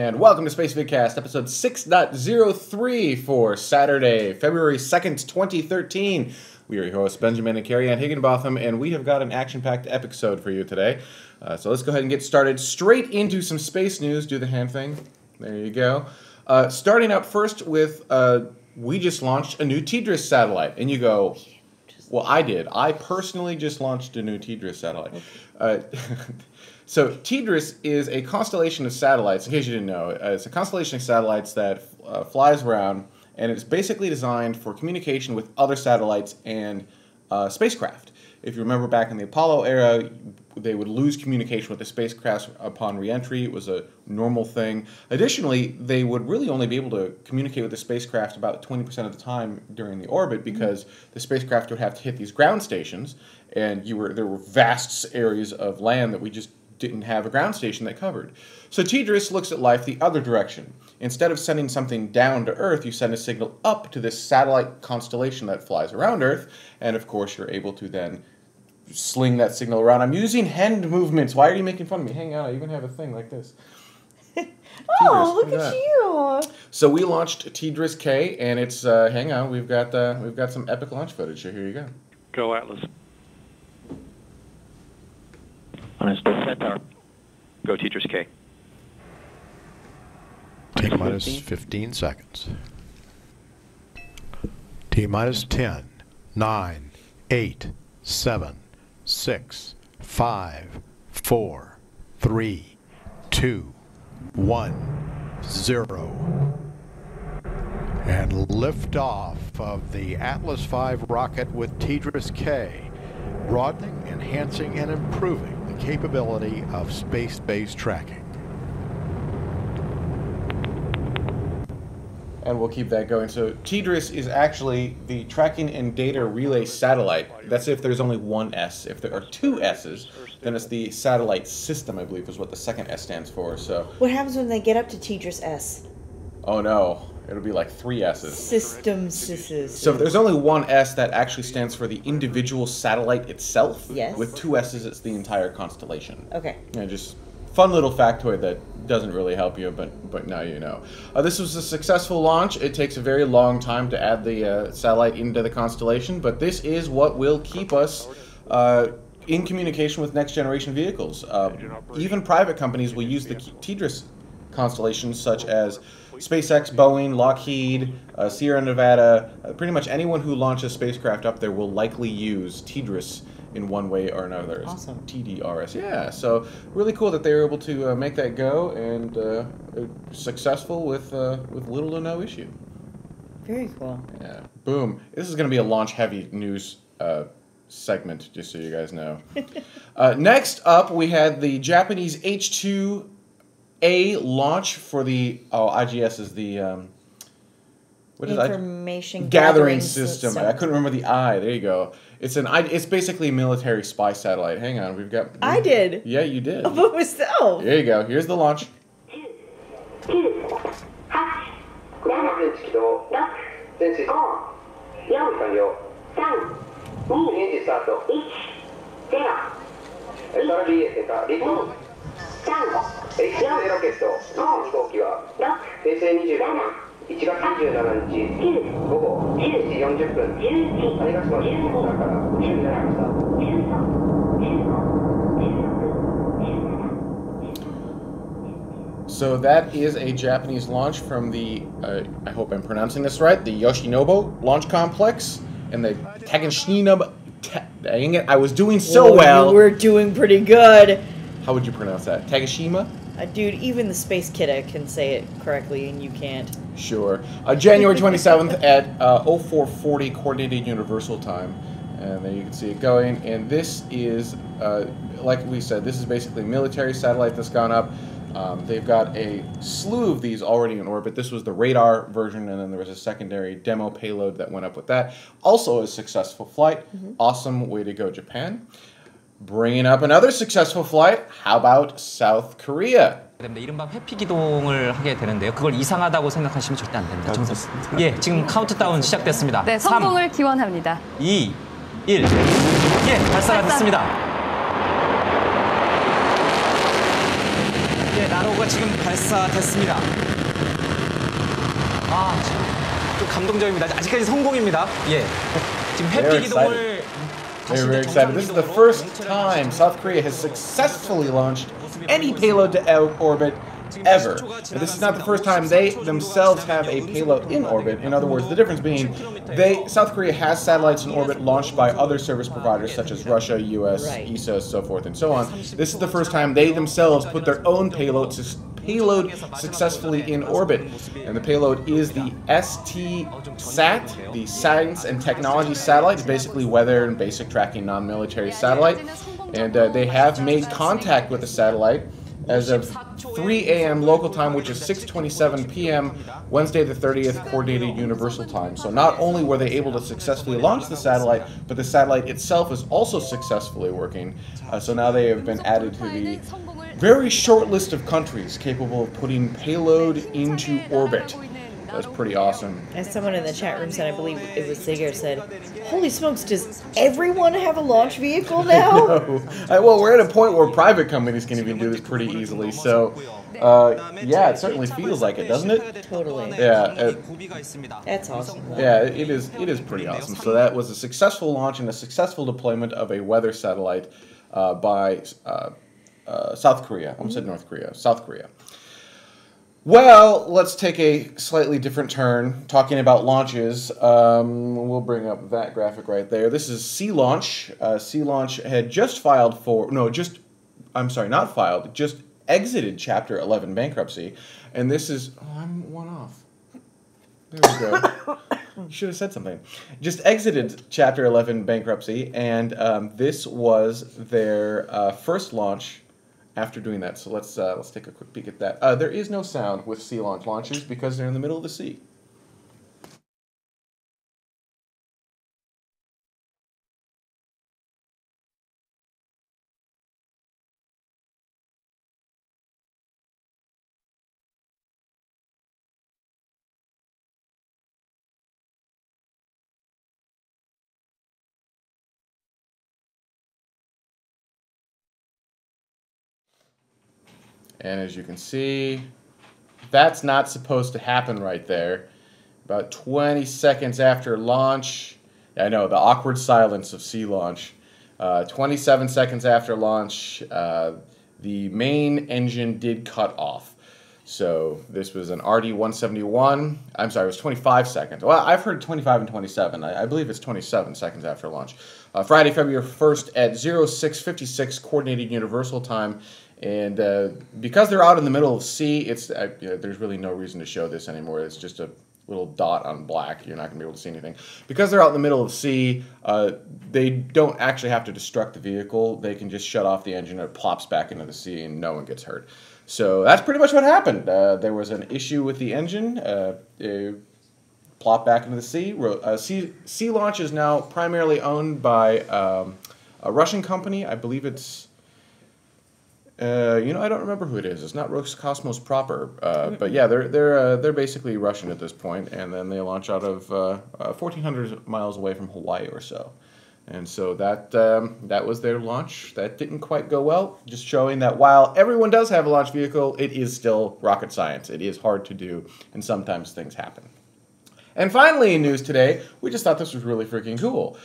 and welcome to Spacevidcast, episode 6.03 for Saturday, February 2nd, 2013. We are your hosts, Benjamin and Carrie Ann Higginbotham, and we have got an action-packed episode for you today. So let's go ahead and get started straight into some space news. Do the hand thing. There you go. Starting up first with, we just launched a new TDRS satellite. And you go, well, I did. I personally just launched a new TDRS satellite. So TDRS is a constellation of satellites, in case you didn't know. It's a constellation of satellites that flies around, and it's basically designed for communication with other satellites and spacecraft. If you remember back in the Apollo era, they would lose communication with the spacecraft upon re-entry. It was a normal thing. Additionally, they would really only be able to communicate with the spacecraft about 20% of the time during the orbit because the spacecraft would have to hit these ground stations, and there were vast areas of land that we just didn't have a ground station that covered. So TDRS looks at life the other direction. Instead of sending something down to Earth, you send a signal up to this satellite constellation that flies around Earth, and of course you're able to then sling that signal around. I'm using hand movements. Why are you making fun of me? Hang on, I even have a thing like this. Oh, look at you! So we launched TDRS K, and it's hang on, we've got some epic launch footage. So here you go. Go Atlas. Go TDRS K. T-minus 15 seconds. T-minus 10, 9, 8, 7, 6, 5, 4, 3, 2, 1, 0. And liftoff of the Atlas V rocket with TDRS K, broadening, enhancing, and improving the capability of space-based tracking. And we'll keep that going. So TDRS is actually the tracking and data relay satellite. That's if there's only one S. If there are two S's, then it's the satellite system, I believe, is what the second S stands for. So what happens when they get up to TDRS S? Oh no, it'll be like three S's. Systems. So if there's only one S, that actually stands for the individual satellite itself. Yes. With two S's, it's the entire constellation. Okay. Yeah, just fun little factoid that doesn't really help you, but now you know. This was a successful launch. It takes a very long time to add the satellite into the constellation, but this is what will keep us in communication with next generation vehicles. Even private companies will use the TDRS constellations, such as SpaceX, Boeing, Lockheed, Sierra Nevada. Pretty much anyone who launches spacecraft up there will likely use TDRS in one way or another. Awesome. TDRS, yeah. So really cool that they were able to make that go, and successful with little to no issue. Very cool. Yeah. Boom. This is going to be a launch-heavy news segment, just so you guys know. Next up, we had the Japanese HII-A launch for the IGS is the what is Information gathering system. I couldn't remember the I. There you go. It's basically a military spy satellite. Hang on, I did. Yeah, you did. What was that? Oh. There you go. Here's the launch. 1月27日午後10時40分種子島新港から打ち上げられました。So that is a Japanese launch from the, I hope I'm pronouncing this right, the Yoshinobu Launch Complex and the Takashima. Dang it, I was doing so well. You were doing pretty good. How would you pronounce that? Takashima? Dude, even the space kidda can say it correctly, and you can't. Sure. January 27th at 0440 Coordinated Universal Time. And there you can see it going. And this is, like we said, this is basically a military satellite that's gone up. They've got a slew of these already in orbit. This was the radar version, and then there was a secondary demo payload that went up with that. Also a successful flight. Awesome way to go, Japan. Bringing up another successful flight. How about South Korea? 이른바 회피 기동을 하게 되는데요. 그걸 이상하다고 생각하시면 절대 안 됩니다. 예, 지금 카운트다운 시작됐습니다. 네, 성공을 기원합니다. 2, 1. 예, 발사가 됐습니다. 예, 네, 나로가 지금 발사됐습니다. 아, 좀 감동적입니다. 아직까지 성공입니다. 예. 지금 회피 기동을 Very excited. This is the first time South Korea has successfully launched any payload to orbit ever. Now, this is not the first time they themselves have a payload in orbit. In other words, the difference being South Korea has satellites in orbit launched by other service providers such as Russia, US, ESA, so forth and so on. This is the first time they themselves put their own payload successfully in orbit. And the payload is the ST-SAT, the Science and Technology Satellite. It's basically weather and basic tracking non-military satellite. And they have made contact with the satellite as of 3 a.m. local time, which is 6:27 p.m. Wednesday the 30th, Coordinated Universal Time. So not only were they able to successfully launch the satellite, but the satellite itself is also successfully working. So now they have been added to the very short list of countries capable of putting payload into orbit. That's pretty awesome. As someone in the chat room said, I believe it was Zigger, said, holy smokes, does everyone have a launch vehicle now? No. Well, we're at a point where private companies can even do this pretty easily, so yeah, it certainly feels like it, doesn't it? Totally. Yeah. That's awesome. Yeah, it is pretty awesome. So that was a successful launch and a successful deployment of a weather satellite by South Korea. I almost said North Korea. South Korea. Well, let's take a slightly different turn, talking about launches. We'll bring up that graphic right there. This is SeaLaunch. SeaLaunch had just filed for, not filed, just exited Chapter 11 bankruptcy. And this is, I'm one off. There we go. You should have said something. Just exited Chapter 11 bankruptcy, and this was their first launch after doing that. So let's take a quick peek at that. There is no sound with SeaLaunch launches because they're in the middle of the sea. And as you can see, that's not supposed to happen right there. About 20 seconds after launch, I know, the awkward silence of SeaLaunch. 27 seconds after launch, the main engine did cut off. So this was an RD-171. I'm sorry, it was 25 seconds. Well, I've heard 25 and 27. I believe it's 27 seconds after launch. Friday, February 1st at 06:56 Coordinated Universal Time. And because they're out in the middle of the sea, there's really no reason to show this anymore. It's just a little dot on black. You're not going to be able to see anything. Because they're out in the middle of the sea, they don't actually have to destruct the vehicle. They can just shut off the engine. It plops back into the sea and no one gets hurt. So that's pretty much what happened. There was an issue with the engine. It plopped back into the sea. SeaLaunch is now primarily owned by a Russian company. I believe it's... I don't remember who it is. It's not Roscosmos proper, but yeah, they're basically Russian at this point, and then they launch out of 1,400 miles away from Hawaii or so, and so that was their launch. That didn't quite go well, just showing that while everyone does have a launch vehicle, it is still rocket science. It is hard to do, and sometimes things happen. And finally, in news today, we just thought this was really freaking cool.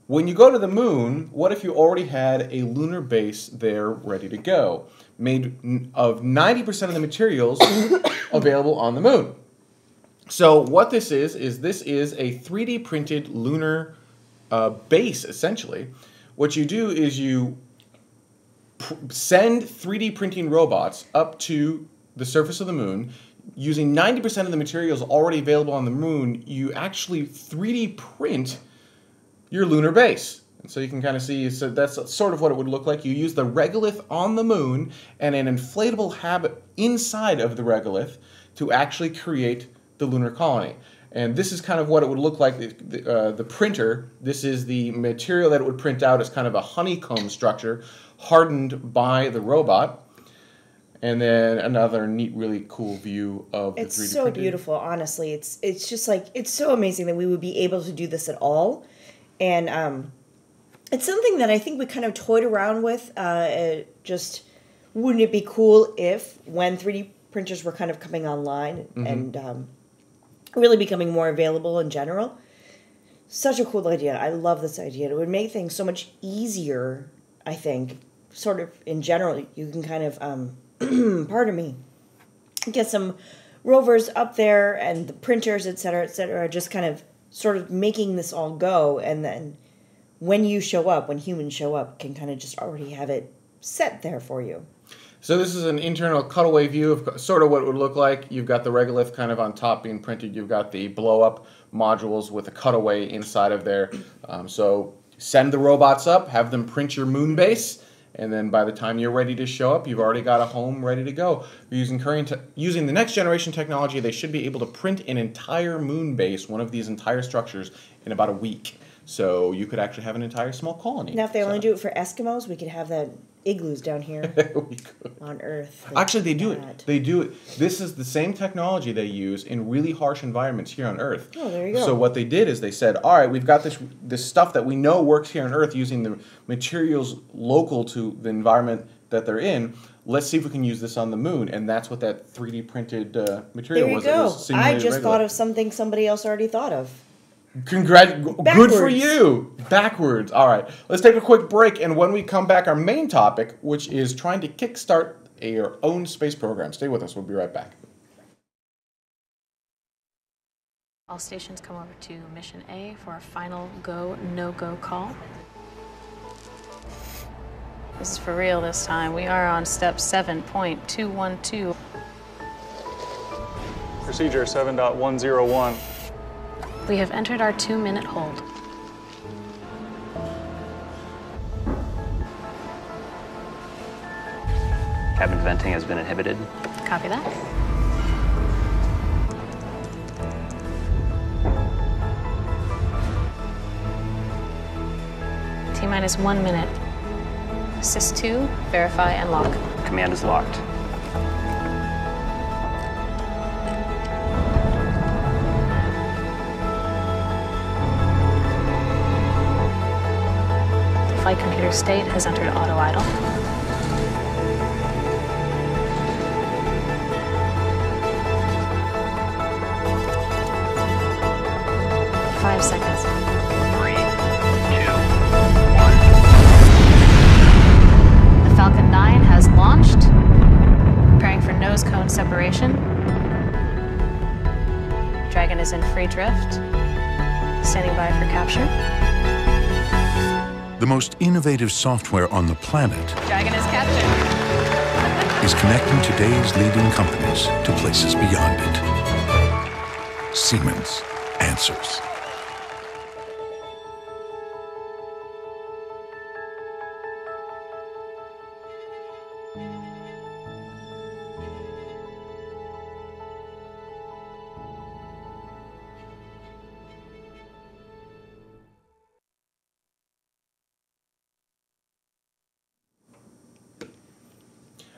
When you go to the moon, what if you already had a lunar base there ready to go, made of 90% of the materials available on the moon? So what this is a 3D printed lunar base, essentially. What you do is you send 3D printing robots up to the surface of the moon. Using 90% of the materials already available on the moon, you actually 3D print your lunar base. And so you can kind of see, so that's sort of what it would look like. You use the regolith on the moon and an inflatable habit inside of the regolith to actually create the lunar colony. And this is kind of what it would look like. The printer, this is the material that it would print out as kind of a honeycomb structure hardened by the robot. And then another neat, really cool view of the 3D It's so printing. beautiful, honestly. It's just like, it's so amazing that we would be able to do this at all. And it's something that I think we kind of toyed around with just wouldn't it be cool if, when 3D printers were kind of coming online and really becoming more available in general, such a cool idea. I love this idea. It would make things so much easier, I think, sort of in general. You can kind of, pardon me, get some rovers up there and the printers, et cetera, just kind of sort of making this all go. And then when you show up, when humans show up, can kind of just already have it set there for you. So this is an internal cutaway view of sort of what it would look like. You've got the regolith kind of on top being printed. You've got the blow-up modules with a cutaway inside of there. So send the robots up, have them print your moon base, and then by the time you're ready to show up, you've already got a home ready to go. Using the next generation technology, they should be able to print an entire moon base, one of these entire structures, in about a week. So you could actually have an entire small colony. Now, if they only do it for Eskimos, we could have that igloos down here we could. on Earth. Actually, they do it. They do it. This is the same technology they use in really harsh environments here on Earth. Oh, there you go. So what they did is they said, all right, we've got this stuff that we know works here on Earth using the materials local to the environment that they're in. Let's see if we can use this on the moon. And that's what that 3D printed material was. There you was. go. I just thought of something somebody else already thought of. Good for you. Backwards. All right. Let's take a quick break, and when we come back, our main topic, which is trying to kickstart your own space program. Stay with us. We'll be right back. All stations come over to Mission A for a final go, no-go call. This is for real this time. We are on step 7.212. Procedure 7.101. We have entered our 2-minute hold. Cabin venting has been inhibited. Copy that. T-minus 1 minute. Sys 2, verify and lock. Command is locked. Flight computer state has entered auto idle. Five seconds. 3, 2, 1. The Falcon 9 has launched, preparing for nose cone separation. Dragon is in free drift, standing by for capture. The most innovative software on the planet Dragon is captured. is connecting today's leading companies to places beyond it. Siemens answers.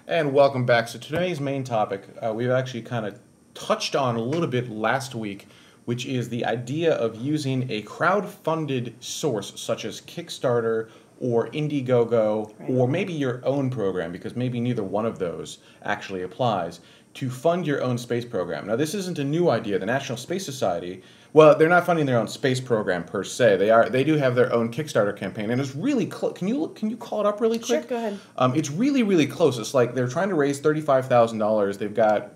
And welcome back. So today's main topic, we've actually kind of touched on a little bit last week, which is the idea of using a crowd-funded source such as Kickstarter or Indiegogo, or maybe your own program, because maybe neither one of those actually applies, to fund your own space program. Now, this isn't a new idea. The National Space Society, well, they're not funding their own space program per se. They do have their own Kickstarter campaign, and it's really close. Can you call it up really quick? Sure, go ahead. It's really close. It's like they're trying to raise $35,000. They've got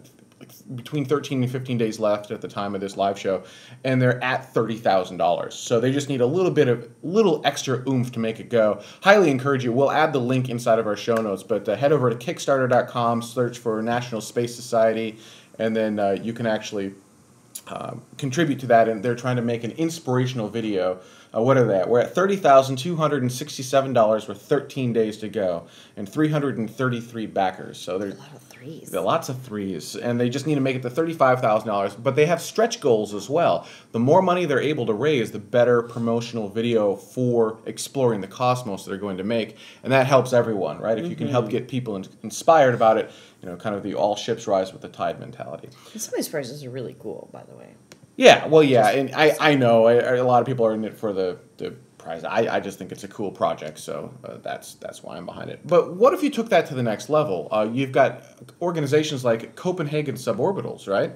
between 13 and 15 days left at the time of this live show, and they're at $30,000. So they just need a little extra oomph to make it go. Highly encourage you. We'll add the link inside of our show notes, but head over to Kickstarter.com, search for National Space Society, and then you can actually contribute to that. And they're trying to make an inspirational video. What are they at? We're at $30,267 with 13 days to go, and 333 backers. So there's lots of threes, and they just need to make it to $35,000. But they have stretch goals as well. The more money they're able to raise, the better promotional video for exploring the cosmos they're going to make, and that helps everyone, right? If you can help get people inspired about it, kind of the all ships rise with the tide mentality. Some of these prizes are really cool, by the way. Yeah, well, yeah, and I know a lot of people are in it for the surprised. I just think it's a cool project, so that's why I'm behind it. But what if you took that to the next level? You've got organizations like Copenhagen Suborbitals, right?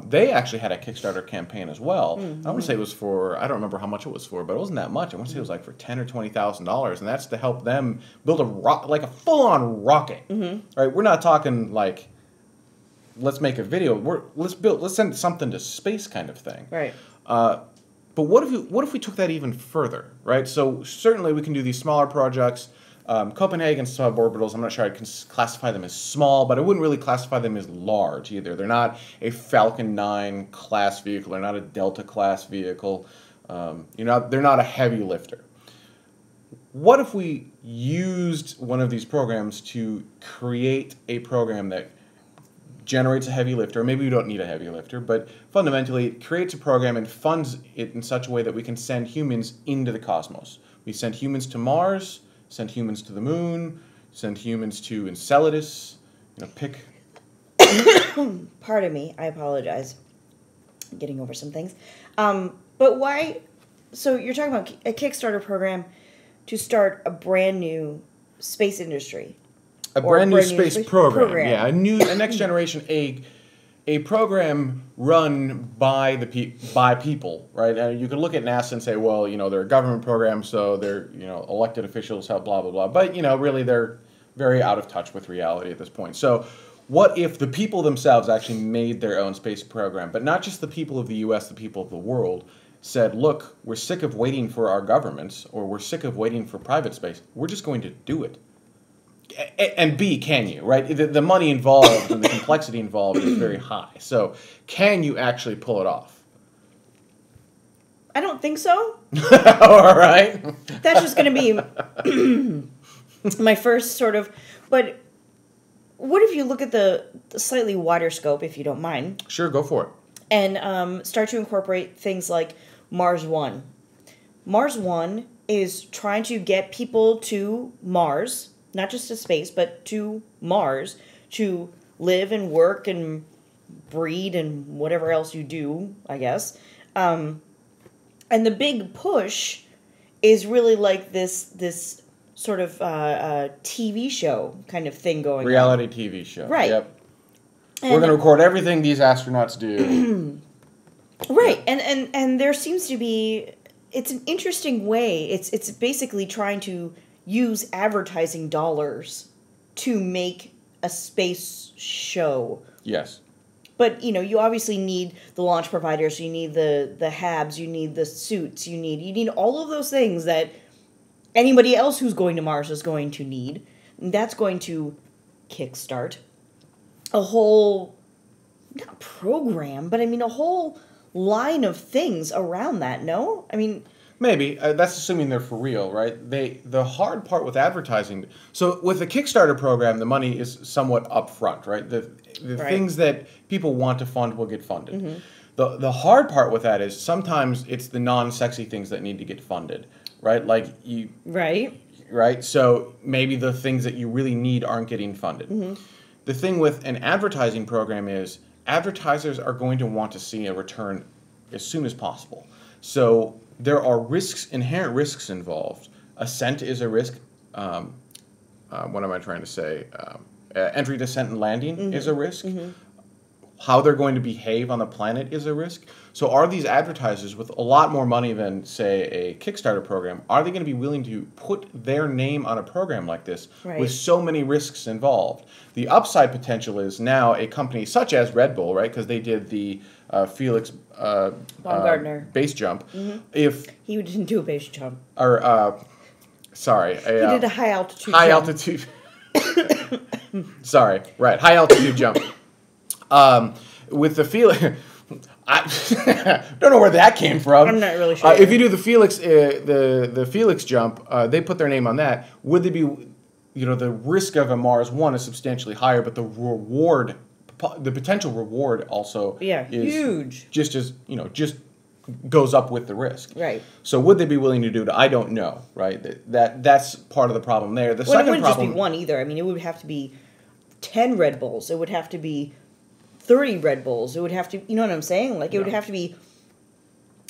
They actually had a Kickstarter campaign as well. I want to say it was for, I don't remember how much it was for, but it wasn't that much. I want to say it was like for $10,000 or $20,000, and that's to help them build a full-on rocket. Right? We're not talking like, let's make a video. Let's send something to space kind of thing. Right. But what if we took that even further, right? So certainly we can do these smaller projects. Copenhagen suborbitals, I'm not sure I'd classify them as small, but I wouldn't really classify them as large either. They're not a Falcon 9 class vehicle. They're not a Delta class vehicle. They're not a heavy lifter. What if we used one of these programs to create a program that generates a heavy lifter? Maybe we don't need a heavy lifter, but fundamentally it creates a program and funds it in such a way that we can send humans into the cosmos. We send humans to Mars, send humans to the moon, send humans to Enceladus, pick. Pardon me, I apologize. I'm getting over some things. But why? So you're talking about a Kickstarter program to start a brand new space industry. A brand new space program. Yeah, a next generation, a program run by people, right? You can look at NASA and say, well, they're a government program, so they're elected officials help, blah blah blah. But really they're very out of touch with reality at this point. So, what if the people themselves actually made their own space program, but not just the people of the U.S., the people of the world said, look, we're sick of waiting for our governments, or we're sick of waiting for private space. We're just going to do it. And B, can you, right? The money involved and the complexity involved is very high. So can you actually pull it off? I don't think so. All right. That's just going to be my first sort of... But what if you look at the slightly wider scope, if you don't mind? Sure, go for it. And start to incorporate things like Mars One. Mars One is trying to get people to Mars... not just to space, but to Mars, to live and work and breed and whatever else you do, I guess. And the big push is really like this sort of TV show kind of thing going on. Reality TV show. Right. Yep. We're going to record everything these astronauts do. Right. And there seems to be... It's an interesting way. It's basically trying to use advertising dollars to make a space show. Yes. But, you obviously need the launch providers, you need the HABs, you need the suits, you need all of those things that anybody else who's going to Mars is going to need. And that's going to kickstart a whole, not program, but a whole line of things around that, no? Maybe. That's assuming they're for real, right? The hard part with advertising... So with the Kickstarter program, the money is somewhat upfront, right? The right. things that people want to fund will get funded. The hard part with that is sometimes it's the non-sexy things that need to get funded, right? Like you... Right. Right? So maybe the things that you really need aren't getting funded. The thing with an advertising program is advertisers are going to want to see a return as soon as possible. So... there are inherent risks involved. Ascent is a risk. What am I trying to say? Entry, descent, and landing is a risk. How they're going to behave on the planet is a risk. So are these advertisers with a lot more money than, say, a Kickstarter program, are they going to be willing to put their name on a program like this with so many risks involved? The upside potential is now a company such as Red Bull, right, because they did the Felix Baumgartner base jump. If he didn't do a base jump, or sorry, he did a high altitude. High jump. altitude. Sorry, right, high altitude jump. With the Felix, I don't know where that came from. I'm not really sure. If you do the Felix, the Felix jump, they put their name on that. Would they be, the risk of a Mars One is substantially higher, but the reward, the potential reward also is huge. Just as just goes up with the risk. Right. So would they be willing to do it? I don't know. Right. That's part of the problem there. The second it wouldn't problem, just be one either. It would have to be 10 Red Bulls. It would have to be 30 Red Bulls. It would have to, you know what I'm saying? Like, it would have to be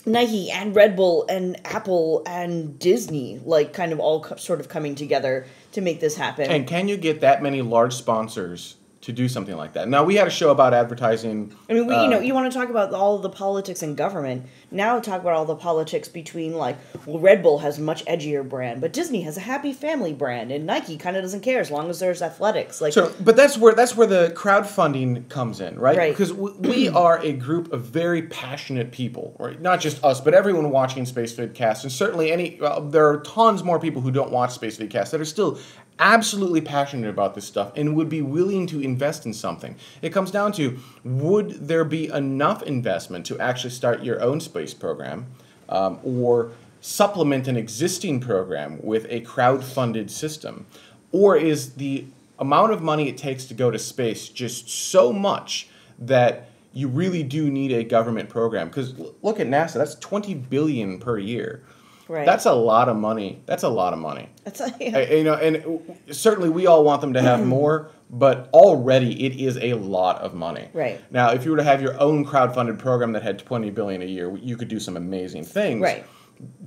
Nike and Red Bull and Apple and Disney, like, kind of all sort of coming together to make this happen. And can you get that many large sponsors to do something like that? Now, we had a show about advertising. I mean, you want to talk about all of the politics in government. Now talk about all the politics between, like, well, Red Bull has a much edgier brand, but Disney has a happy family brand, and Nike kind of doesn't care as long as there's athletics. Like, so, but that's where the crowdfunding comes in, right? Right. Because we are a group of very passionate people, right? Not just us, but everyone watching Spacevidcast, and certainly there are tons more people who don't watch Spacevidcast that are still absolutely passionate about this stuff and would be willing to invest in something. It comes down to, would there be enough investment to actually start your own space program, or supplement an existing program with a crowd-funded system? Or is the amount of money it takes to go to space just so much that you really do need a government program? Because look at NASA, that's $20 billion per year. Right. That's a lot of money. That's a lot of money. That's and certainly we all want them to have more, but already it is a lot of money. Right. Now, if you were to have your own crowdfunded program that had $20 billion a year, you could do some amazing things. Right.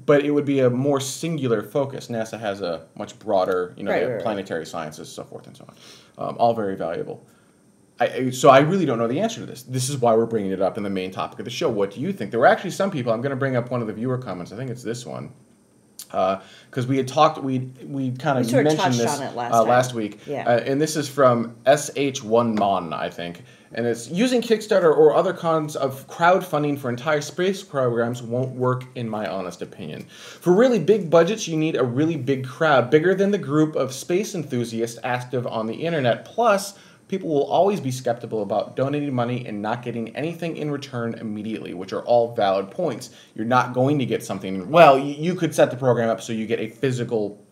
But it would be a more singular focus. NASA has a much broader, they have planetary sciences, so forth and so on, all very valuable. So I really don't know the answer to this. This is why we're bringing it up in the main topic of the show. What do you think? There were actually some people. I'm going to bring up one of the viewer comments. I think it's this one, because we had talked. We kind of mentioned this last week. Yeah. And this is from SH1Mon, I think. And it's, using Kickstarter or other kinds of crowdfunding for entire space programs won't work, in my honest opinion. For really big budgets, you need a really big crowd, bigger than the group of space enthusiasts active on the internet. Plus, people will always be skeptical about donating money and not getting anything in return immediately, which are all valid points. You're not going to get something. Well, you could set the program up so you get a physical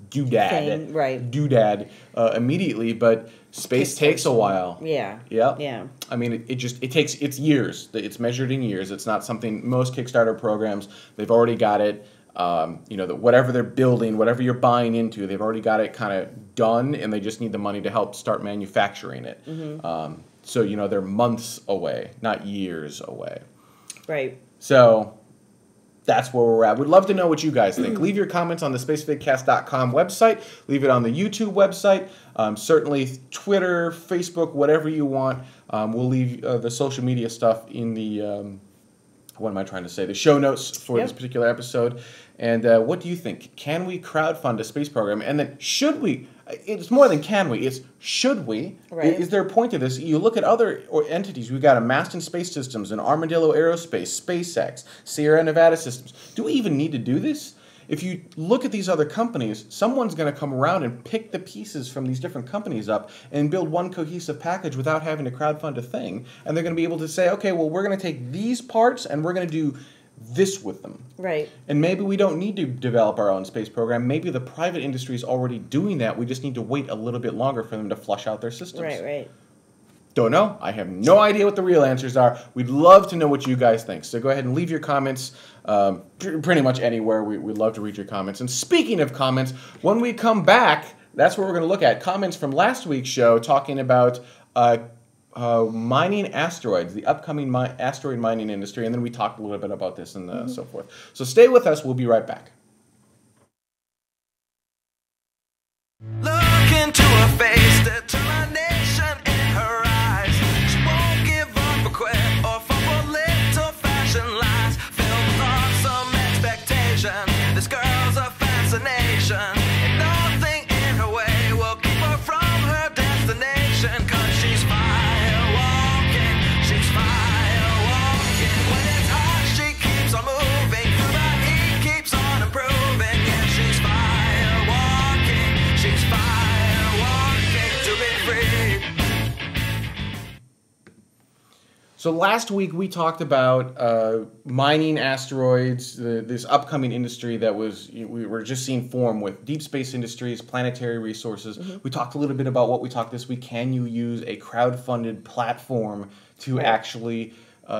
doodad immediately, but space takes a while. Yeah. Yep. Yeah. I mean, it's years. It's measured in years. It's not something, most Kickstarter programs, they've already got it. Whatever they're building, whatever you're buying into, they've already got it kind of done, and they just need the money to help start manufacturing it. Mm-hmm. So they're months away, not years away. Right. So that's where we're at. We'd love to know what you guys think. Leave your comments on the spacevidcast.com website. Leave it on the YouTube website. Certainly Twitter, Facebook, whatever you want. We'll leave the social media stuff in the... what am I trying to say? The show notes for this particular episode. And what do you think? Can we crowdfund a space program? And then should we? It's more than can we. It's should we? Right. Is there a point to this? You look at other entities. We've got a Masten Space Systems, an Armadillo Aerospace, SpaceX, Sierra Nevada Systems. Do we even need to do this? If you look at these other companies, someone's going to come around and pick the pieces from these different companies up and build one cohesive package without having to crowdfund a thing. And they're going to be able to say, okay, well, we're going to take these parts and we're going to do this with them. Right. And maybe we don't need to develop our own space program. Maybe the private industry is already doing that. We just need to wait a little bit longer for them to flush out their systems. Right. Don't know. I have no idea what the real answers are. We'd love to know what you guys think. So go ahead and leave your comments pretty much anywhere. We'd love to read your comments. And speaking of comments, when we come back, that's what we're going to look at. Comments from last week's show talking about mining asteroids, the upcoming asteroid mining industry. And then we talked a little bit about this and so forth. So stay with us. We'll be right back. Look into her face, determination in her eyes. She won't give up or quit or fall for little fashion lies. Filled with awesome expectation, this girl's a fascination. And nothing in her way will keep her from her destination. 'Cause she's fire walking, she's fire walking. When it's hot, she keeps on moving. Through the heat, keeps on improving. Yeah, she's fire walking, she's fire walking to be free. So last week we talked about mining asteroids, this upcoming industry that we were just seeing form with deep space industries, planetary resources. We talked a little bit about what we talked this week. Can you use a crowdfunded platform to actually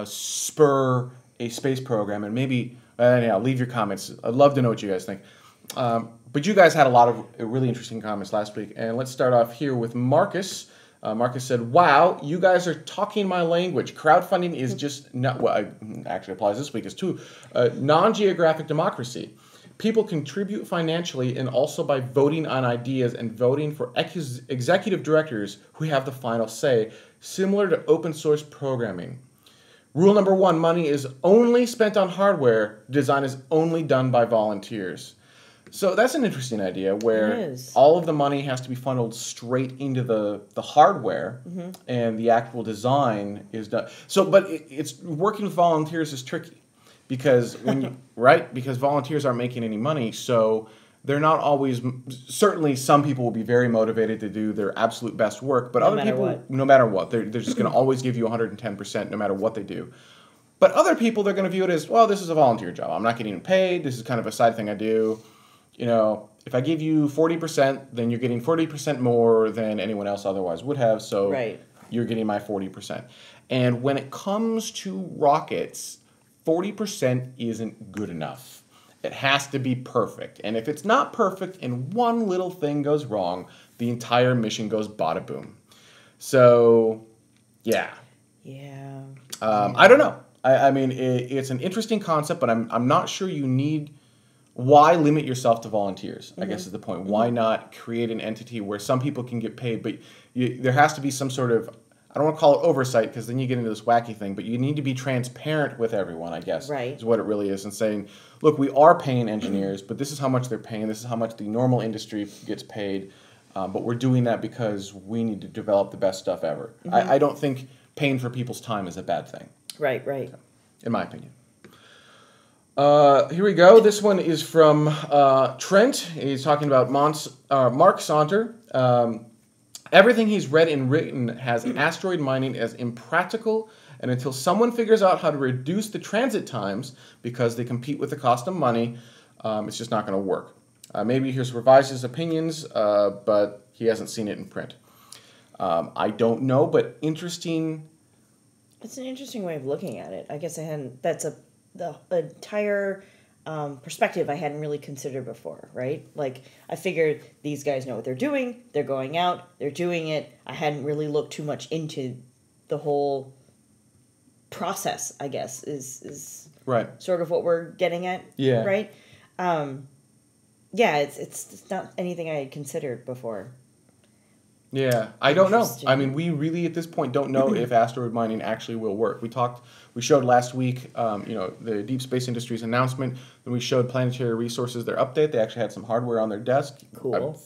spur a space program? And maybe, leave your comments. I'd love to know what you guys think. But you guys had a lot of really interesting comments last week. And let's start off here with Marcus. Marcus said, "Wow, you guys are talking my language. Crowdfunding is just not, well, it actually applies this week as too, non-geographic democracy. People contribute financially and also by voting on ideas and voting for executive directors who have the final say, similar to open source programming. Rule number 1, money is only spent on hardware. Design is only done by volunteers." So that's an interesting idea where all of the money has to be funneled straight into the hardware and the actual design is done. So, but it's working with volunteers is tricky because when you, right? Because volunteers aren't making any money, so they're not always, certainly some people will be very motivated to do their absolute best work, but other people, no matter what, they're just going to always give you 110% no matter what they do. But other people, they're going to view it as, well, this is a volunteer job. I'm not getting paid. This is kind of a side thing I do. You know, if I give you 40%, then you're getting 40% more than anyone else otherwise would have. So you're getting my 40%. And when it comes to rockets, 40% isn't good enough. It has to be perfect. And if it's not perfect and one little thing goes wrong, the entire mission goes bada boom. So, yeah. Yeah. I don't know. I mean, it's an interesting concept, but I'm not sure you need... Why limit yourself to volunteers, I guess is the point. Why not create an entity where some people can get paid, but there has to be some sort of, I don't want to call it oversight because then you get into this wacky thing, but you need to be transparent with everyone, I guess, is what it really is, and saying, look, we are paying engineers, but this is how much they're paying, this is how much the normal industry gets paid, but we're doing that because we need to develop the best stuff ever. I don't think paying for people's time is a bad thing. Right. In my opinion. Here we go. This one is from Trent. He's talking about Mark Saunter. Everything he's read and written has asteroid mining as impractical, and until someone figures out how to reduce the transit times because they compete with the cost of money, it's just not going to work. Maybe he's revised his opinions, but he hasn't seen it in print. I don't know, but interesting. It's an interesting way of looking at it. I guess I hadn't. That's the entire perspective I hadn't really considered before, right? Like, I figured these guys know what they're doing, they're going out, they're doing it. I hadn't really looked too much into the whole process, I guess, is sort of what we're getting at, right? Yeah, it's not anything I had considered before. Yeah, I don't know. I mean, we really at this point don't know if asteroid mining actually will work. We showed last week, the Deep Space Industries announcement. Then we showed Planetary Resources their update. They actually had some hardware on their desk. Cool.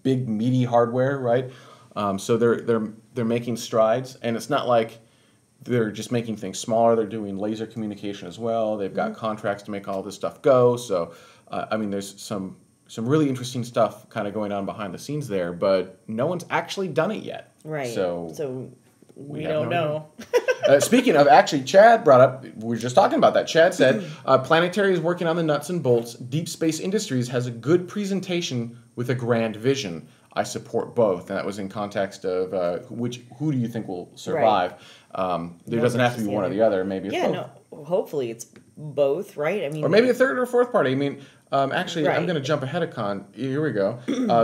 Big meaty hardware, right? So they're making strides, and it's not like they're just making things smaller. They're doing laser communication as well. They've got contracts to make all this stuff go. So, I mean, there's some really interesting stuff kind of going on behind the scenes there, but no one's actually done it yet. Right. So we don't know. Speaking of, actually, Chad brought up, we were just talking about that. Chad said, Planetary is working on the nuts and bolts. Deep Space Industries has a good presentation with a grand vision. I support both. And that was in context of who do you think will survive? There doesn't have to be one or the other. Maybe it's both. No, hopefully it's both, right? I mean, or maybe a third or fourth party. I mean, actually, I'm going to jump ahead of Con. Here we go.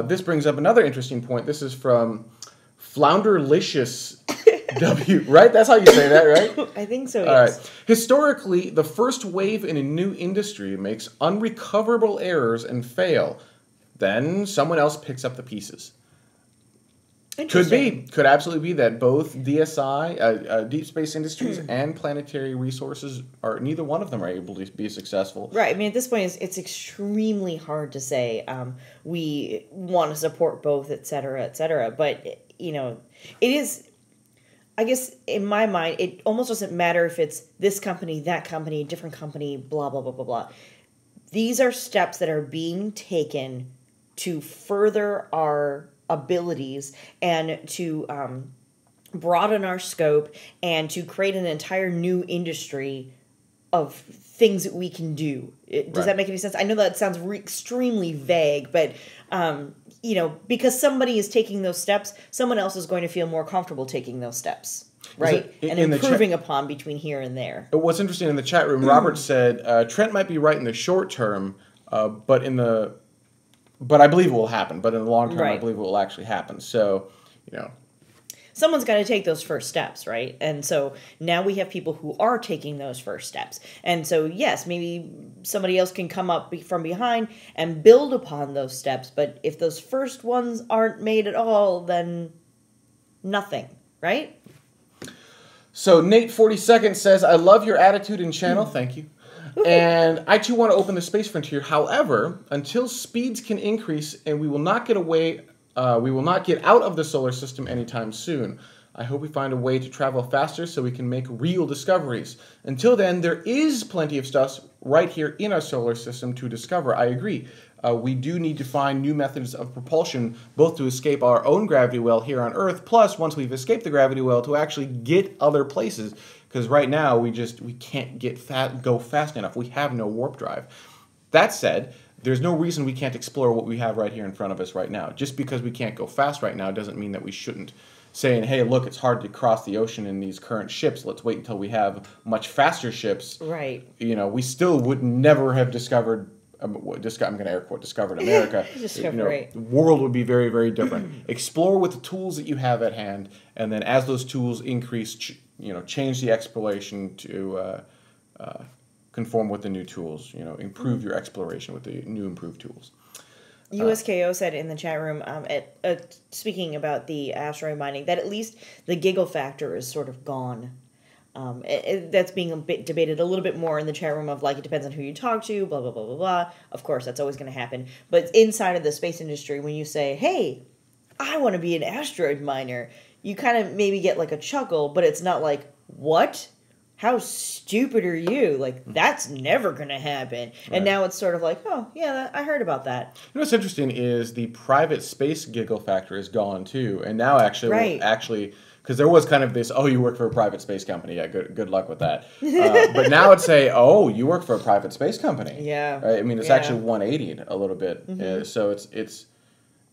This brings up another interesting point. This is from Flounderlicious W, right? That's how you say that, right? I think so, yes. All right. Historically, the first wave in a new industry makes unrecoverable errors and fail. Then someone else picks up the pieces. Could absolutely be that both DSI, Deep Space Industries, and Planetary Resources are, neither one of them are able to be successful. Right. I mean, at this point, it's extremely hard to say we want to support both, et cetera, but, it is, I guess, in my mind, it almost doesn't matter if it's this company, that company, different company, blah, blah, blah, blah, blah. These are steps that are being taken to further our abilities and to broaden our scope and to create an entire new industry of things that we can do. Does that make any sense? I know that sounds extremely vague, but because somebody is taking those steps, someone else is going to feel more comfortable taking those steps, right? And improving upon between here and there. What's interesting in the chat room, Robert said Trent might be right in the short term, but I believe it will happen. But in the long term, I believe it will actually happen. So, someone's got to take those first steps, right? And so now we have people who are taking those first steps. And so, yes, maybe somebody else can come up from behind and build upon those steps. But if those first ones aren't made at all, then nothing, right? So Nate 42nd says, I love your attitude and channel. Thank you. And I too want to open the space frontier. However, until speeds can increase and we will not get out of the solar system anytime soon. I hope we find a way to travel faster so we can make real discoveries. Until then, there is plenty of stuff right here in our solar system to discover. I agree. We do need to find new methods of propulsion, both to escape our own gravity well here on Earth, plus once we've escaped the gravity well, to actually get other places. Because right now we can't go fast enough. We have no warp drive. That said, there's no reason we can't explore what we have right here in front of us right now. Just because we can't go fast right now doesn't mean that we shouldn't. Saying, hey, look, it's hard to cross the ocean in these current ships. Let's wait until we have much faster ships. Right. You know, we still would never have discovered. I'm going to air quote discovered America. Right. The world would be very, very different. Explore with the tools that you have at hand, and then as those tools increase, change the exploration to conform with the new tools. Improve your exploration with the new improved tools. USKO said in the chat room, speaking about the asteroid mining, that at least the giggle factor is sort of gone. That's being debated a little bit more in the chat room of, like, it depends on who you talk to, blah, blah, blah, blah, blah. Of course, that's always going to happen. But inside of the space industry, when you say, hey, I want to be an asteroid miner, you kind of maybe get like a chuckle, but it's not like, what? How stupid are you? Like, that's never going to happen. Right. And now it's sort of like, oh, yeah, I heard about that. What's interesting is the private space giggle factor is gone, too. And now actually, because there was kind of this, oh, you work for a private space company. Yeah, good luck with that. But now it's oh, you work for a private space company. Yeah. Right? I mean, it's actually 180 a little bit. Mm-hmm. So it's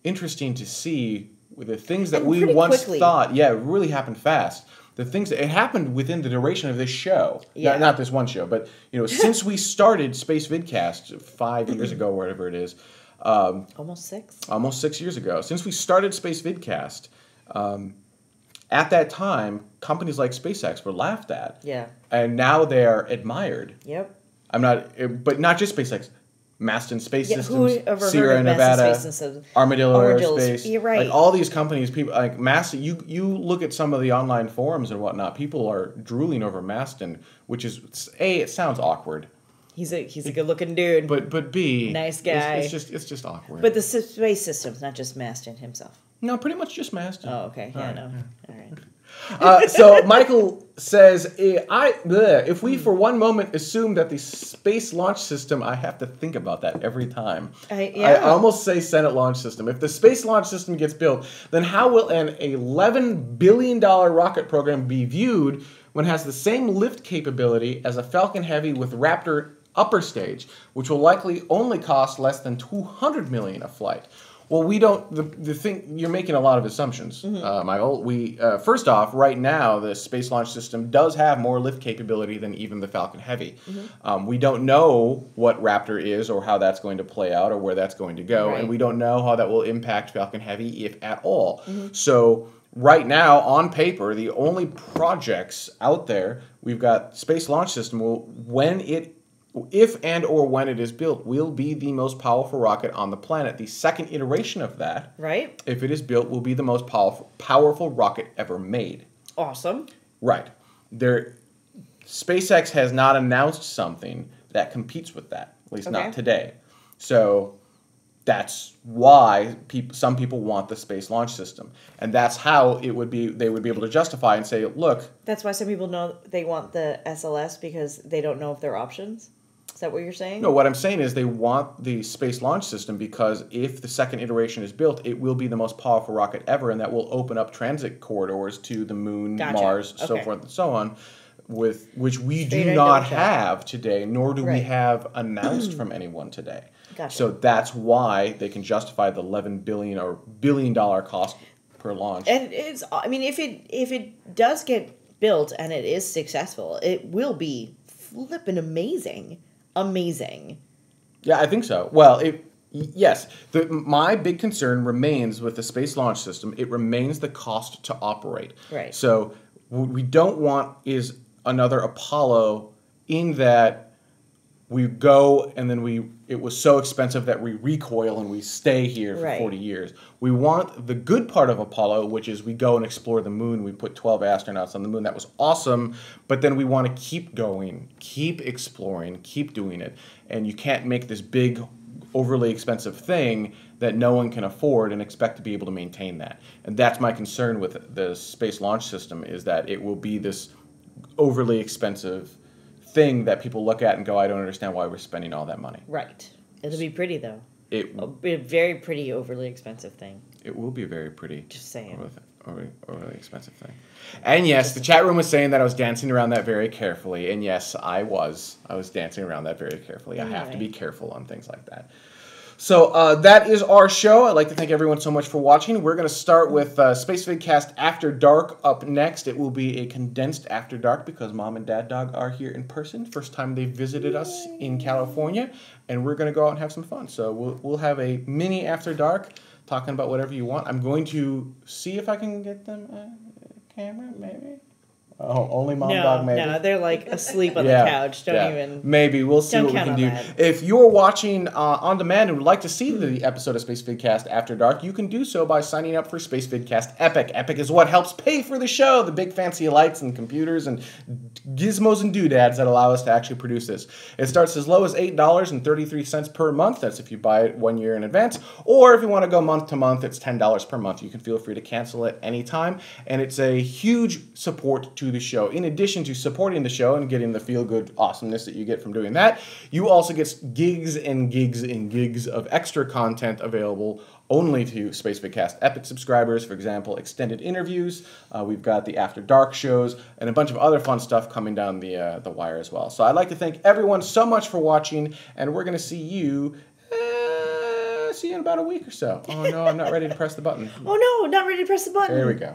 interesting to see the things that we once thought, really happened fast. The things that it happened within the duration of this show, not this one show, but since we started Spacevidcast 5 years ago, whatever it is, almost 6 years ago. Since we started Spacevidcast, at that time, companies like SpaceX were laughed at, and now they are admired. Yep. But not just SpaceX. Maston Space Systems, Sierra Nevada, Armadillo Aerospace, you're right. Like all these companies, people like Maston. You look at some of the online forums and whatnot. People are drooling over Maston, which is it sounds awkward. He's a good looking dude, but B, nice guy. It's just awkward. But the space system's not just Maston himself. No, pretty much just Maston. Oh, okay, yeah, no, all right. So Michael says, if we for one moment assume that the space launch system, I have to think about that every time. I almost say Senate launch system. If the space launch system gets built, then how will an $11 billion rocket program be viewed when it has the same lift capability as a Falcon Heavy with Raptor upper stage, which will likely only cost less than $200 million a flight? Well, we don't. The thing, you're making a lot of assumptions, Michael. We first off, right now, the space launch system does have more lift capability than even the Falcon Heavy. We don't know what Raptor is or how that's going to play out or where that's going to go, and we don't know how that will impact Falcon Heavy, if at all. So right now, on paper, the only projects out there we've got space launch system if and or when it is built, will be the most powerful rocket on the planet. The second iteration of that, if it is built, will be the most powerful rocket ever made. Awesome. Right. SpaceX has not announced something that competes with that, at least not today. So that's why some people want the space launch system. And that's how they would be able to justify and say, look. That's why some people know they want the SLS because they don't know if there are options? Is that what you're saying? No, what I'm saying is they want the space launch system because if the second iteration is built, it will be the most powerful rocket ever, and that will open up transit corridors to the moon, Mars, so forth and so on, which we do not have today, nor do we have announced from anyone today. So that's why they can justify the $11 billion or $1 billion cost per launch. And if it does get built and it is successful, it will be flippin' amazing. Amazing. Yeah, I think so. Well, Yes. My big concern remains with the space launch system. It remains the cost to operate. Right. So what we don't want is another Apollo in that we go and then it was so expensive that we recoil and we stay here for 40 years. We want the good part of Apollo, which is we go and explore the moon. We put 12 astronauts on the moon. That was awesome. But then we want to keep going, keep exploring, keep doing it. And you can't make this big, overly expensive thing that no one can afford and expect to be able to maintain that. And that's my concern with the space launch system, is that it will be this overly expensive thing that people look at and go, I don't understand why we're spending all that money. Right. It'll be pretty, though. It'll be a very pretty, overly expensive thing. It will be a very pretty, just saying, overly expensive thing. And yes, the chat room was saying that I was dancing around that very carefully. And yes, I was dancing around that very carefully. I have to be careful on things like that. So that is our show. I'd like to thank everyone so much for watching. We're going to start with Spacevidcast After Dark up next. It will be a condensed After Dark because Mom and Dad Dog are here in person. First time they visited us in California. And we're going to go out and have some fun. So we'll have a mini After Dark talking about whatever you want. I'm going to see if I can get them a camera, maybe. Oh, only Mom Dog, maybe. No, they're like asleep on the couch. Don't even. Maybe. We'll see what we can do. That. If you're watching on demand and would like to see the episode of Spacevidcast After Dark, you can do so by signing up for Spacevidcast Epic. Epic is what helps pay for the show, the big fancy lights and computers and gizmos and doodads that allow us to actually produce this. It starts as low as $8.33 per month. That's if you buy it 1 year in advance. Or if you want to go month to month, it's $10 per month. You can feel free to cancel it anytime. And it's a huge support to the show. In addition to supporting the show and getting the feel-good awesomeness that you get from doing that, you also get gigs and gigs and gigs of extra content available only to Spacevidcast Epic subscribers. For example, extended interviews. We've got the After Dark shows and a bunch of other fun stuff coming down the wire as well. So I'd like to thank everyone so much for watching, and we're going to see you in about a week or so. Oh no, I'm not ready to press the button. Oh no, not ready to press the button. There we go.